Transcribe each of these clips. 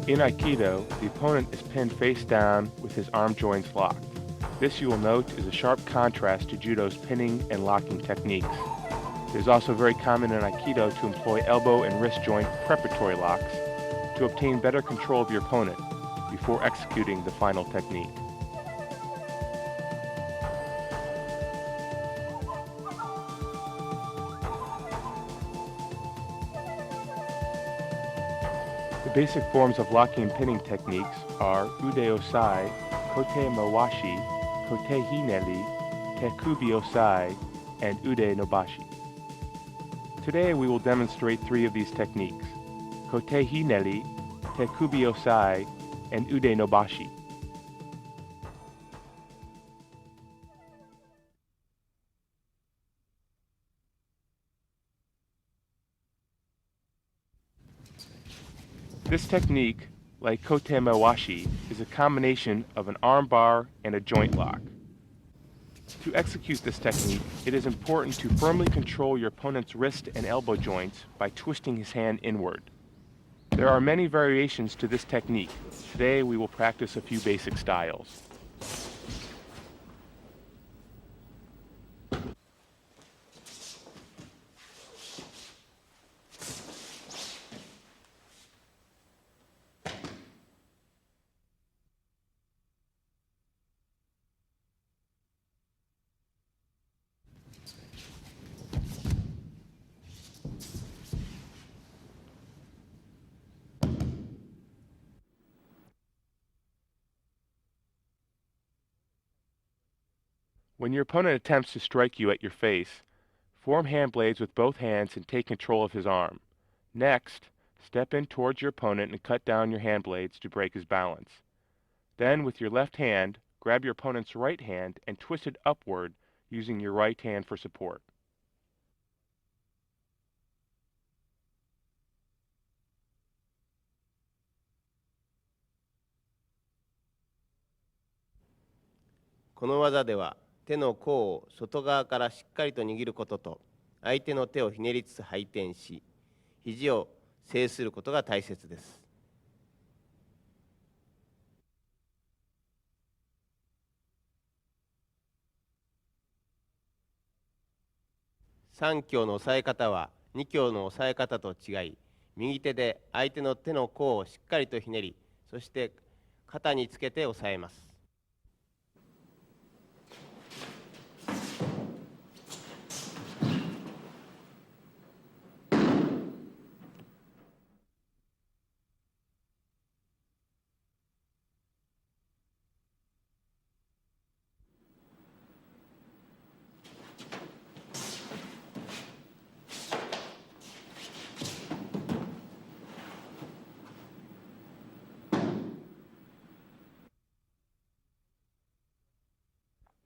In Aikido, the opponent is pinned face down with his arm joints locked. This, you will note, is a sharp contrast to Judo's pinning and locking techniques. It is also very common in Aikido to employ elbow and wrist joint preparatory locks to obtain better control of your opponent before executing the final technique. The basic forms of locking and pinning techniques are ude osai, kote mawashi, kote hineli, tekubi osai, and ude nobashi. Today we will demonstrate three of these techniques: kote hineli, tekubi osai, and ude nobashi. This technique, like kote mawashi, is a combination of an arm bar and a joint lock. To execute this technique, it is important to firmly control your opponent's wrist and elbow joints by twisting his hand inward. There are many variations to this technique. Today we will practice a few basic styles. When your opponent attempts to strike you at your face, form hand blades with both hands and take control of his arm. Next, step in towards your opponent and cut down your hand blades to break his balance. Then, with your left hand, grab your opponent's right hand and twist it upward using your right hand for support.この技では手の甲を外側からしっかりと握ることと、相手の手をひねりつつ回転し、肘を制することが大切です。3強の押さえ方は2強の押さえ方と違い、右手で相手の手の甲をしっかりとひねり、そして肩につけて押さえます。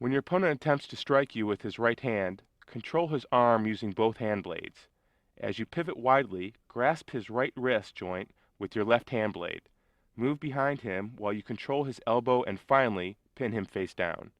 When your opponent attempts to strike you with his right hand, control his arm using both hand blades. As you pivot widely, grasp his right wrist joint with your left hand blade. Move behind him while you control his elbow and finally pin him face down.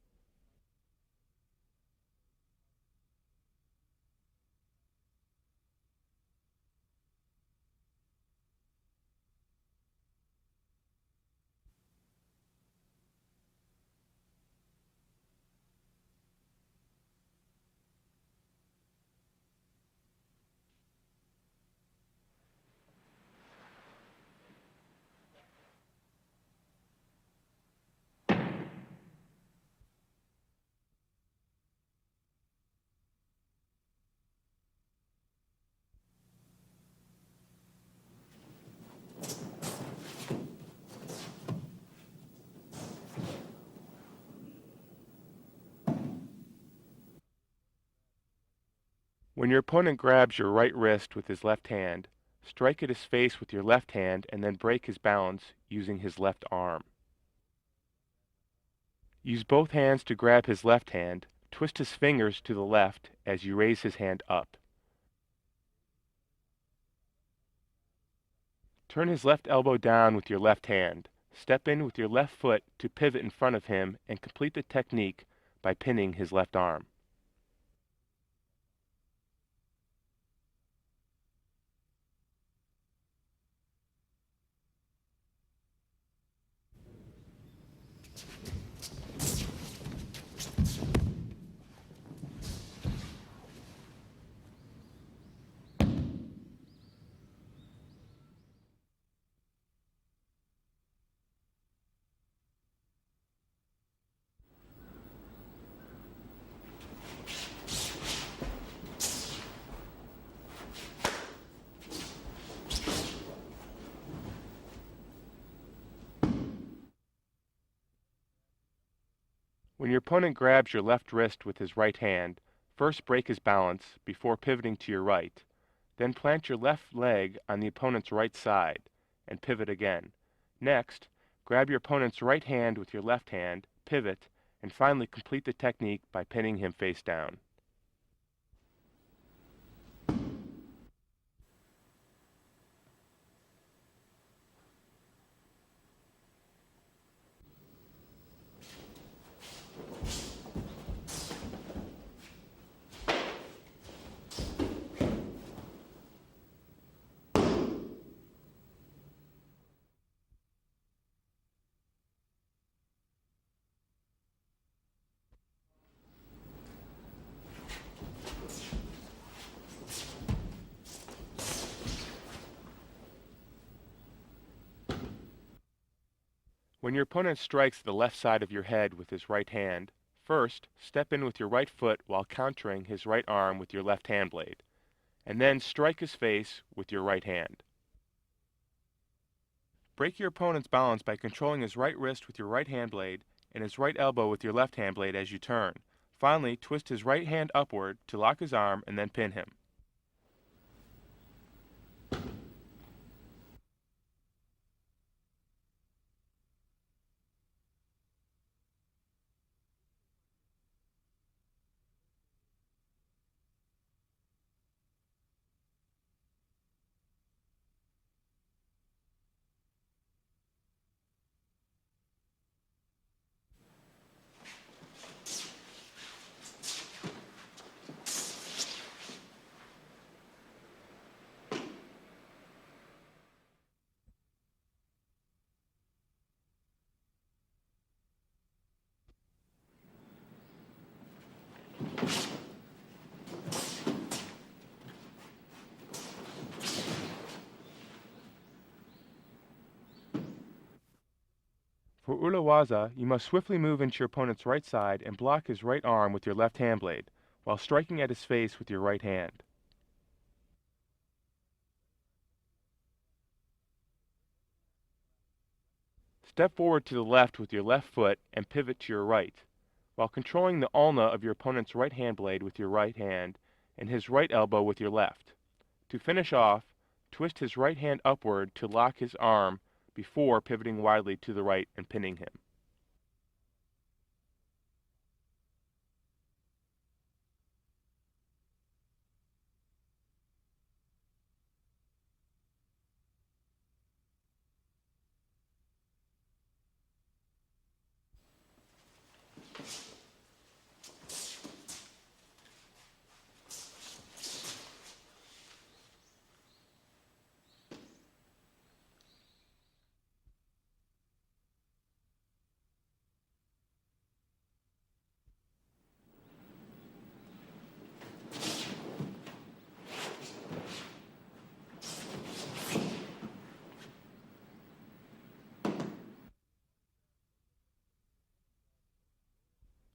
When your opponent grabs your right wrist with his left hand, strike at his face with your left hand and then break his balance using his left arm. Use both hands to grab his left hand, twist his fingers to the left as you raise his hand up. Turn his left elbow down with your left hand. Step in with your left foot to pivot in front of him and complete the technique by pinning his left arm. When your opponent grabs your left wrist with his right hand, first break his balance before pivoting to your right. Then plant your left leg on the opponent's right side and pivot again. Next, grab your opponent's right hand with your left hand, pivot, and finally complete the technique by pinning him face down. When your opponent strikes the left side of your head with his right hand, first step in with your right foot while countering his right arm with your left hand blade, and then strike his face with your right hand. Break your opponent's balance by controlling his right wrist with your right hand blade and his right elbow with your left hand blade as you turn. Finally, twist his right hand upward to lock his arm and then pin him. For Urawaza, you must swiftly move into your opponent's right side and block his right arm with your left hand blade, while striking at his face with your right hand. Step forward to the left with your left foot and pivot to your right, while controlling the ulna of your opponent's right hand blade with your right hand and his right elbow with your left. To finish off, twist his right hand upward to lock his arm before pivoting widely to the right and pinning him.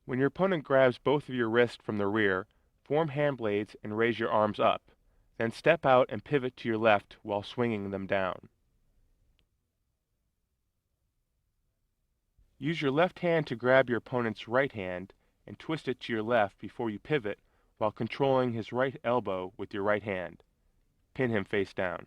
When your opponent grabs both of your wrists from the rear, form hand blades and raise your arms up. Then step out and pivot to your left while swinging them down. Use your left hand to grab your opponent's right hand and twist it to your left before you pivot while controlling his right elbow with your right hand. Pin him face down.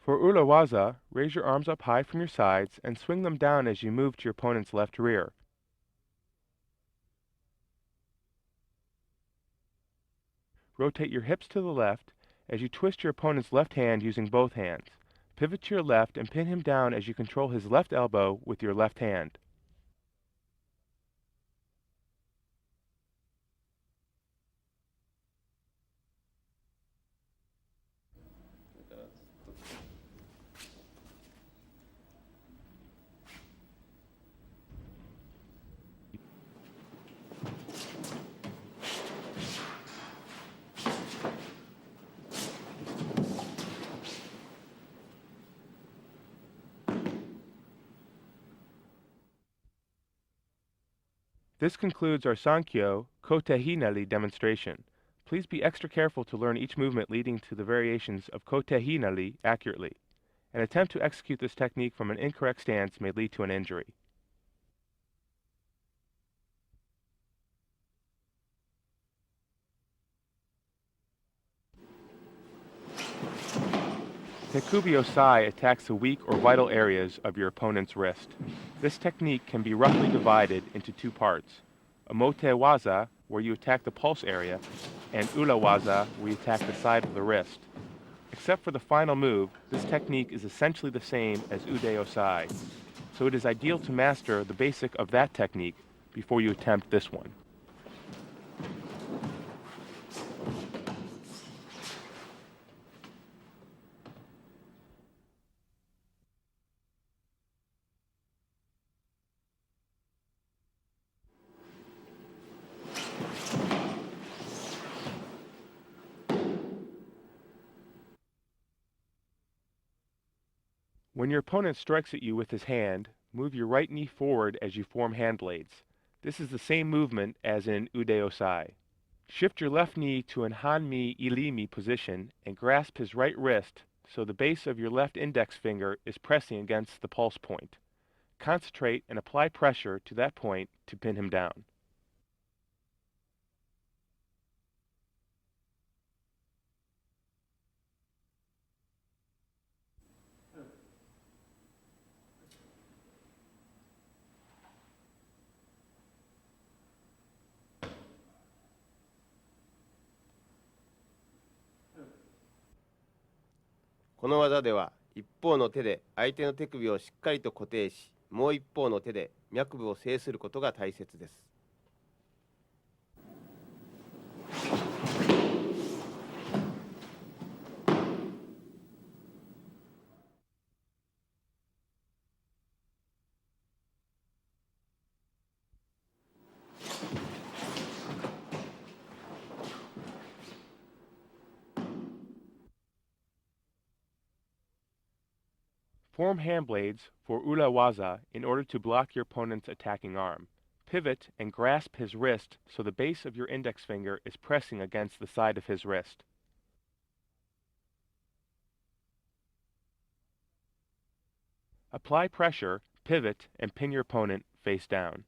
For Urawaza, raise your arms up high from your sides and swing them down as you move to your opponent's left rear. Rotate your hips to the left as you twist your opponent's left hand using both hands. Pivot to your left and pin him down as you control his left elbow with your left hand. This concludes our Sankyo Kote Hinari demonstration. Please be extra careful to learn each movement leading to the variations of Kote Hinari accurately. An attempt to execute this technique from an incorrect stance may lead to an injury. Tekubi Osai attacks the weak or vital areas of your opponent's wrist. This technique can be roughly divided into two parts: Omote Waza, where you attack the pulse area, and Ula Waza, where you attack the side of the wrist. Except for the final move, this technique is essentially the same as Ude Osai, so it is ideal to master the basic of that technique before you attempt this one. When your opponent strikes at you with his hand, move your right knee forward as you form hand blades. This is the same movement as in Ude Osai. Shift your left knee to an Hanmi Ilimi position and grasp his right wrist so the base of your left index finger is pressing against the pulse point. Concentrate and apply pressure to that point to pin him down.この技では一方の手で相手の手首をしっかりと固定し、もう一方の手で脈部を制することが大切です。Form hand blades for Ula Waza in order to block your opponent's attacking arm. Pivot and grasp his wrist so the base of your index finger is pressing against the side of his wrist. Apply pressure, pivot, and pin your opponent face down.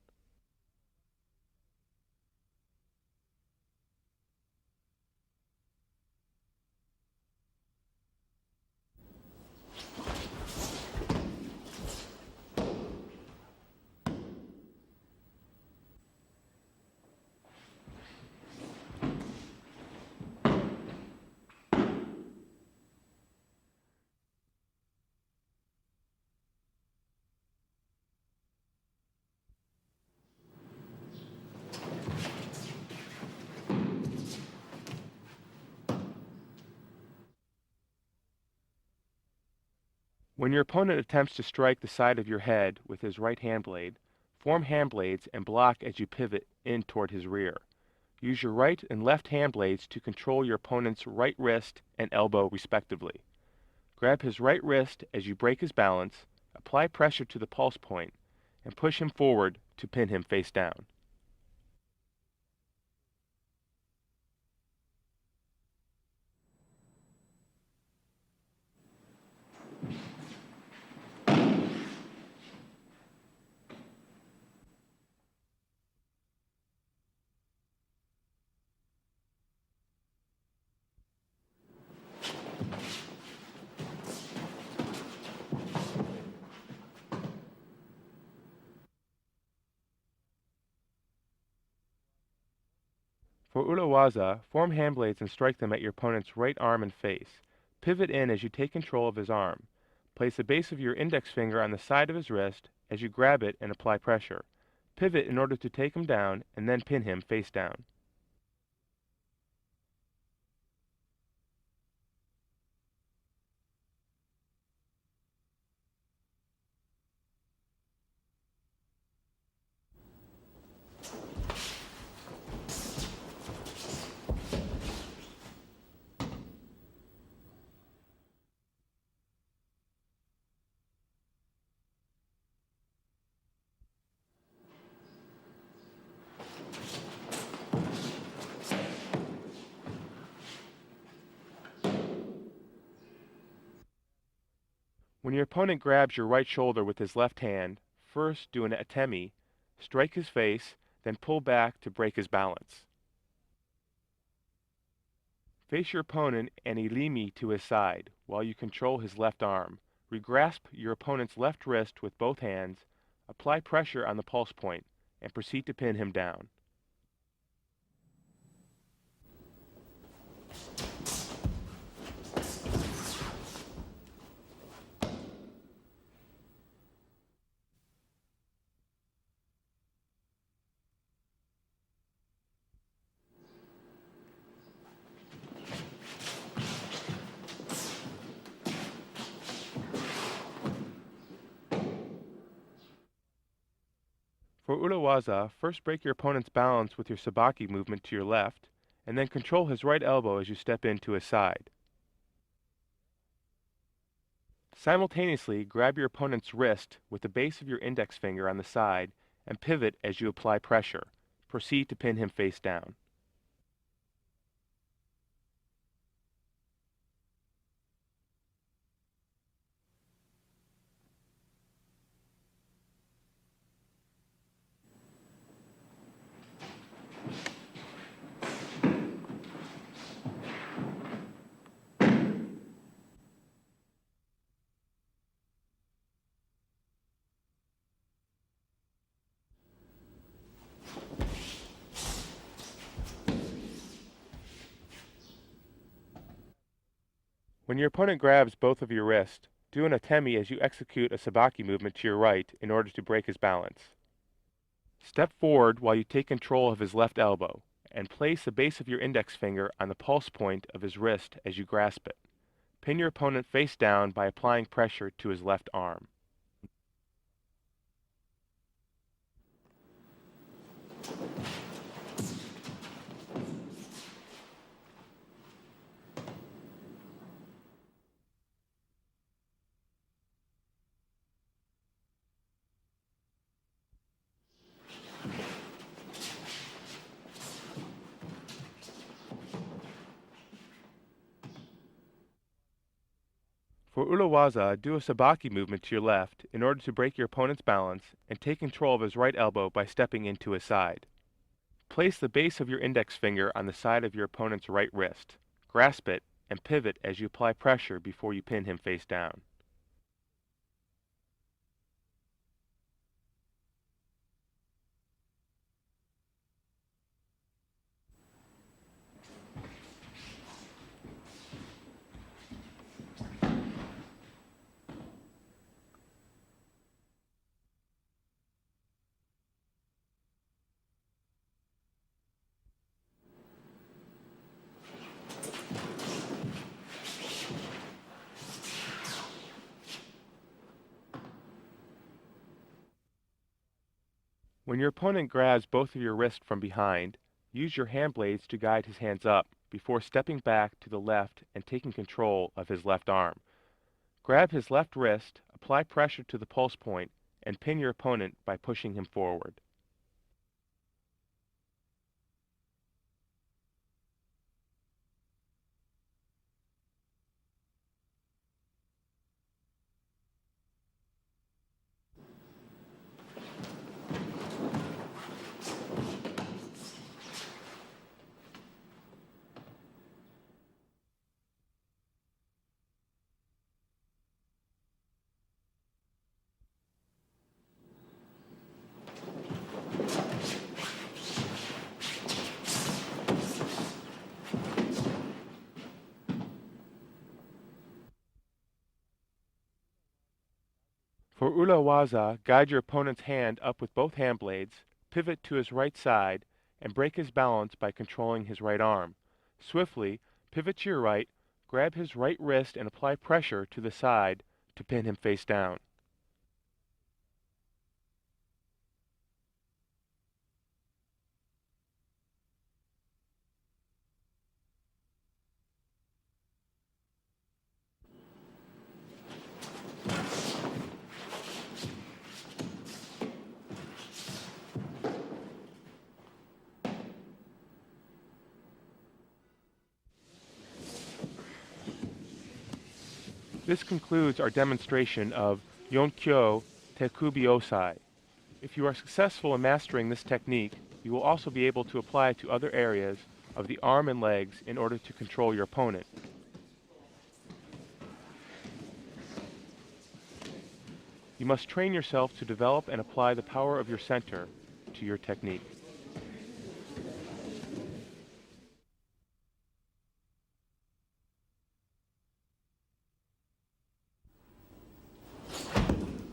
When your opponent attempts to strike the side of your head with his right hand blade, form hand blades and block as you pivot in toward his rear. Use your right and left hand blades to control your opponent's right wrist and elbow respectively. Grab his right wrist as you break his balance, apply pressure to the pulse point, and push him forward to pin him face down. For Urawaza, form hand blades and strike them at your opponent's right arm and face. Pivot in as you take control of his arm. Place the base of your index finger on the side of his wrist as you grab it and apply pressure. Pivot in order to take him down and then pin him face down. When your opponent grabs your right shoulder with his left hand, first do an atemi, strike his face, then pull back to break his balance. Face your opponent and ilimi to his side while you control his left arm. Regrasp your opponent's left wrist with both hands, apply pressure on the pulse point, and proceed to pin him down. For urawaza, first break your opponent's balance with your sabaki movement to your left, and then control his right elbow as you step in to his side. Simultaneously, grab your opponent's wrist with the base of your index finger on the side and pivot as you apply pressure. Proceed to pin him face down. When your opponent grabs both of your wrists, do an atemi as you execute a sabaki movement to your right in order to break his balance. Step forward while you take control of his left elbow, and place the base of your index finger on the pulse point of his wrist as you grasp it. Pin your opponent face down by applying pressure to his left arm. For urawaza, do a sabaki movement to your left in order to break your opponent's balance and take control of his right elbow by stepping into his side. Place the base of your index finger on the side of your opponent's right wrist. Grasp it and pivot as you apply pressure before you pin him face down. When your opponent grabs both of your wrists from behind, use your hand blades to guide his hands up before stepping back to the left and taking control of his left arm. Grab his left wrist, apply pressure to the pulse point, and pin your opponent by pushing him forward. For urawaza, guide your opponent's hand up with both hand blades, pivot to his right side, and break his balance by controlling his right arm. Swiftly, pivot to your right, grab his right wrist and apply pressure to the side to pin him face down. This concludes our demonstration of Yonkyo Tekubi-osai. If you are successful in mastering this technique, you will also be able to apply it to other areas of the arm and legs in order to control your opponent. You must train yourself to develop and apply the power of your center to your technique.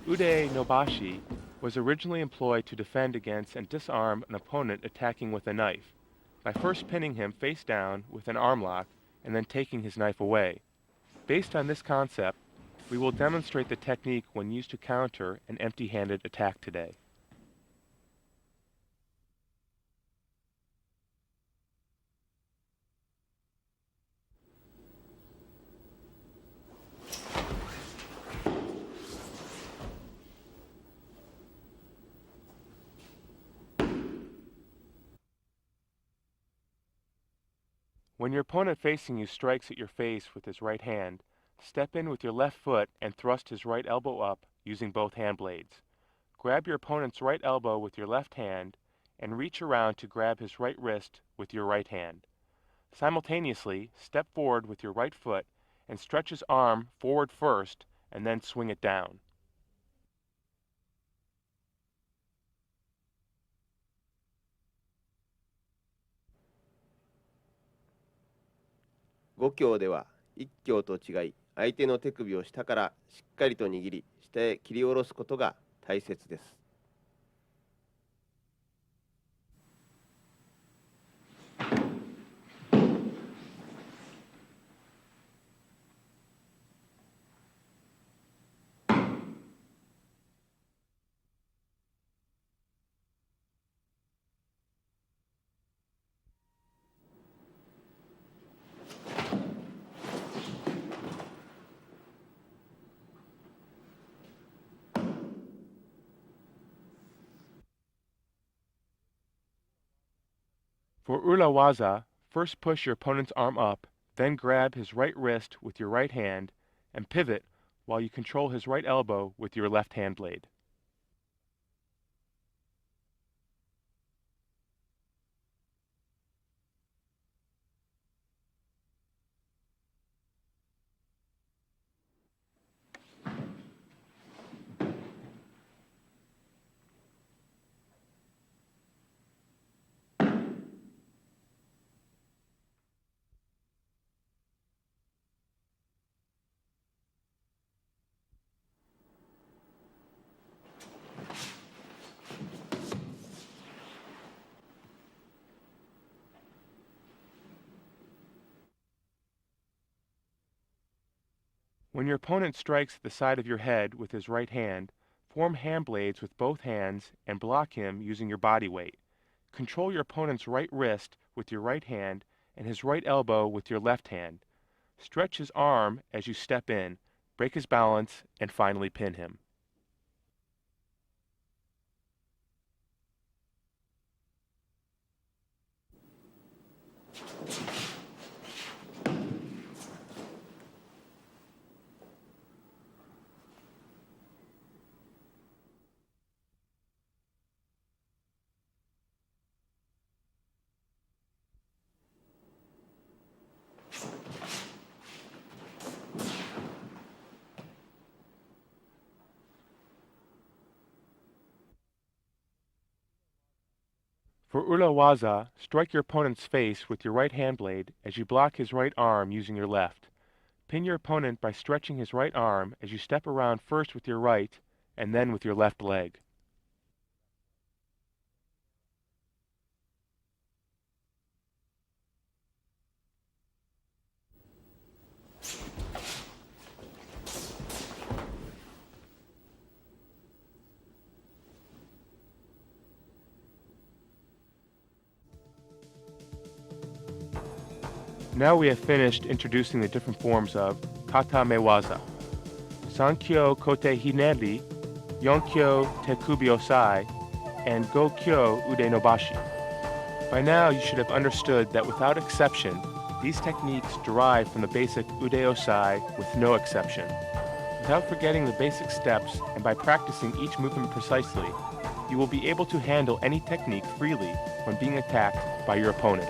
Ude Nobashi was originally employed to defend against and disarm an opponent attacking with a knife, by first pinning him face down with an arm lock and then taking his knife away. Based on this concept, we will demonstrate the technique when used to counter an empty-handed attack today. When your opponent facing you strikes at your face with his right hand, step in with your left foot and thrust his right elbow up using both hand blades. Grab your opponent's right elbow with your left hand and reach around to grab his right wrist with your right hand. Simultaneously, step forward with your right foot and stretch his arm forward first and then swing it down.5教では1教と違い、相手の手首を下からしっかりと握り、下へ切り下ろすことが大切です。For urawaza, first push your opponent's arm up, then grab his right wrist with your right hand and pivot while you control his right elbow with your left hand blade. When your opponent strikes the side of your head with his right hand, form hand blades with both hands and block him using your body weight. Control your opponent's right wrist with your right hand and his right elbow with your left hand. Stretch his arm as you step in, break his balance, and finally pin him. For urawaza, strike your opponent's face with your right hand blade as you block his right arm using your left. Pin your opponent by stretching his right arm as you step around first with your right and then with your left leg. Now we have finished introducing the different forms of kata mewaza. Sankyo kote hineri, yonkyo tekubi osai, and gokyo ude nobashi. By now you should have understood that without exception, these techniques derive from the basic ude osai with no exception. Without forgetting the basic steps and by practicing each movement precisely, you will be able to handle any technique freely when being attacked by your opponent.